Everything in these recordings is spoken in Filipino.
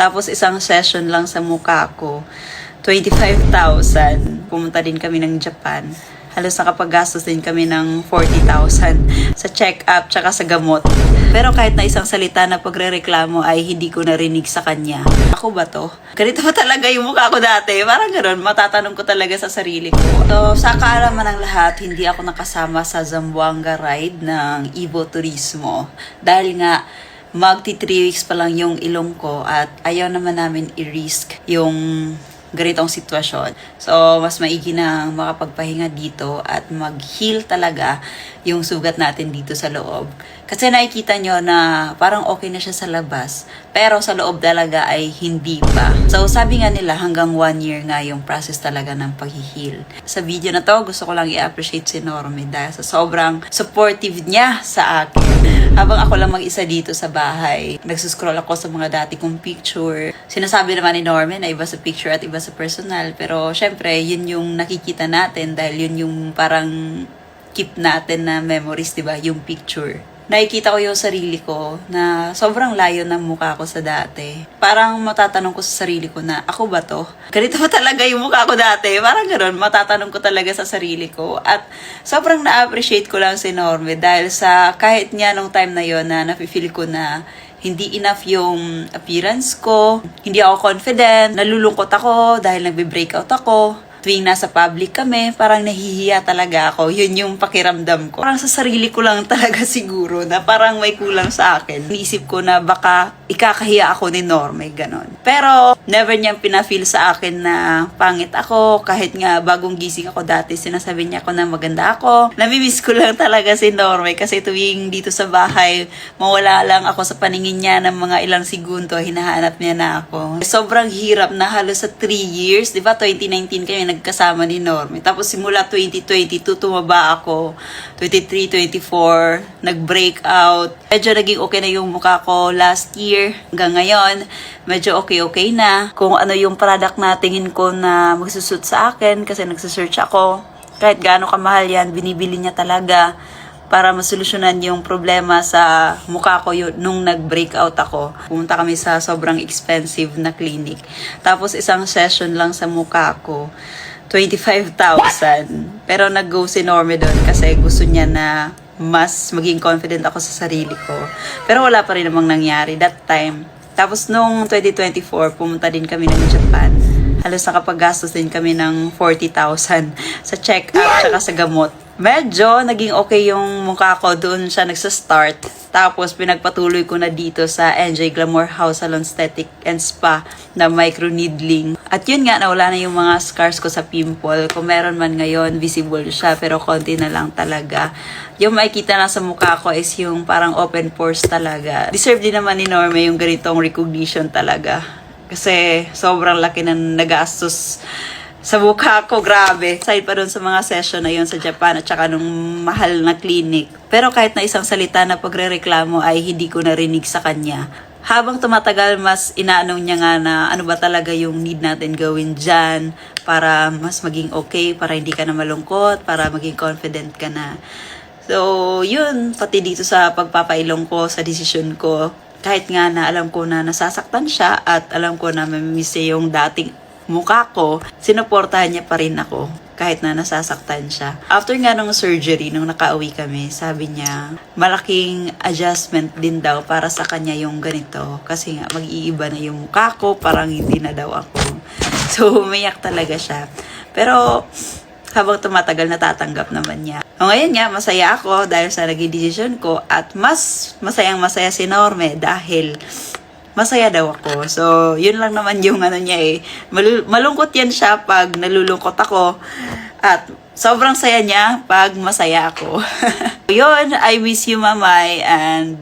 Tapos isang session lang sa mukha ko, 25,000. Pumunta din kami ng Japan. Halos nakapaggastos din kami ng 40,000 sa check-up tsaka sa gamot. Pero kahit na isang salita na pagrereklamo ay hindi ko narinig sa kanya. Ako ba to? Ganito ba talaga yung mukha ko dati? Parang gano'n, matatanong ko talaga sa sarili ko. So, sa kaalaman ng lahat, hindi ako nakasama sa Zamboanga ride ng Evo Turismo. Dahil nga, magti 3 weeks pa lang yung ilong ko at ayaw naman namin i-risk yung ganitong sitwasyon. So, mas maigi na makapagpahinga dito at mag-heal talaga yung sugat natin dito sa loob. Kasi nakikita nyo na parang okay na siya sa labas, pero sa loob talaga ay hindi pa. So, sabi nga nila hanggang 1 year nga yung process talaga ng pag-heal. Sa video na to, gusto ko lang i-appreciate si Norme dahil sa sobrang supportive niya sa akin. Habang ako lang mag-isa dito sa bahay, nagsuscroll ako sa mga dati kong picture. Sinasabi naman ni Norme na iba sa picture at iba sa personal. Pero syempre, yun yung nakikita natin dahil yun yung parang keep natin na memories, diba? Yung picture. Nakikita ko yung sarili ko na sobrang layo ng mukha ko sa dati. Parang matatanong ko sa sarili ko na, ako ba to? Ganito ba talaga yung mukha ko dati? Parang gano'n, matatanong ko talaga sa sarili ko. At sobrang na-appreciate ko lang si Norme dahil sa kahit nga nung time na yon na nafe-feel ko na hindi enough yung appearance ko, hindi ako confident, nalulungkot ako dahil nagbe-breakout ako. Tuwing nasa public kami, parang nahihiya talaga ako. Yun yung pakiramdam ko. Parang sa sarili ko lang talaga siguro na parang may kulang sa akin. Naisip ko na baka ikakahiya ako ni Norme, ganon. Pero never niyang pinafeel sa akin na pangit ako. Kahit nga bagong gising ako dati, sinasabi niya ako na maganda ako. Namimiss ko lang talaga si Norme kasi tuwing dito sa bahay, mawala lang ako sa paningin niya ng mga ilang segundo, hinahanap niya na ako. Sobrang hirap na halos sa 3 years, di ba 2019 kami nagkasama ni Norme. Tapos simula 2022, tumaba ako. 23, 24, nag-breakout. Medyo naging okay na yung mukha ko last year. Hanggang ngayon, medyo okay na. Kung ano yung product na tingin ko na magsusut sa akin, kasi nagsasearch ako. Kahit gaano kamahal yan, binibili niya talaga para masolusyonan yung problema sa mukha ko yun, nung nag-breakout ako. Pumunta kami sa sobrang expensive na clinic. Tapos isang session lang sa mukha ko, 25,000. Pero nag-go si Norme doon kasi gusto niya na mas maging confident ako sa sarili ko. Pero wala pa rin namang nangyari that time. Tapos nung 2024, pumunta din kami ng Japan. Halos nakapaggastos din kami ng 40,000 sa check-up tsaka sa gamot. Medyo naging okay yung mukha ko, doon siya nagsa-start. Tapos pinagpatuloy ko na dito sa NJ Glamour House Salon Aesthetic and Spa na micro-needling. At yun nga, nawala na yung mga scars ko sa pimple. Kung meron man ngayon, visible siya, pero konti na lang talaga. Yung makikita na sa mukha ko is yung parang open pores talaga. Deserve din naman ni Norme yung ganitong recognition talaga. Kasi sobrang laki ng nagastos sa mukha ko, grabe. Aside pa doon sa mga session na yun sa Japan at saka nung mahal na clinic. Pero kahit na isang salita na pagrereklamo ay hindi ko narinig sa kanya. Habang tumatagal, mas inaanong niya nga na ano ba talaga yung need natin gawin dyan para mas maging okay, para hindi ka na malungkot, para maging confident ka na. So, yun, pati dito sa pagpapailong ko, sa desisyon ko, kahit nga na alam ko na nasasaktan siya at alam ko na mamimiss niya yung dating mukha ko, sinuportahan niya pa rin ako kahit na nasasaktan siya. After nga nung surgery, nung nakauwi kami, sabi niya, malaking adjustment din daw para sa kanya yung ganito. Kasi nga, mag-iiba na yung mukha ko, parang hindi na daw ako. So, umiyak talaga siya. Pero, habang tumatagal, natatanggap naman niya. O ngayon nga, masaya ako dahil sa naging decision ko at mas masayang masaya si Norme dahil masaya daw ako. So, yun lang naman yung ano niya eh. Malungkot yan siya pag nalulungkot ako. At sobrang saya niya pag masaya ako. Yun, I miss you, Mamay. And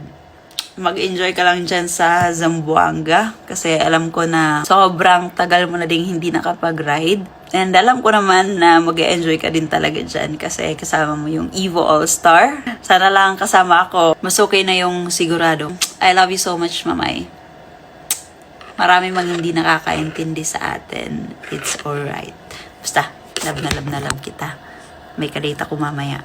mag-enjoy ka lang dyan sa Zamboanga. Kasi alam ko na sobrang tagal mo na ding hindi nakapag-ride. And alam ko naman na mag-enjoy ka din talaga dyan kasi kasama mo yung Evo All-Star. Sana lang kasama ako. Mas okay na yung sigurado. I love you so much, Mamay. Marami mang hindi nakakaintindi sa atin. It's alright. Basta, love na love kita. May kadate ako mamaya.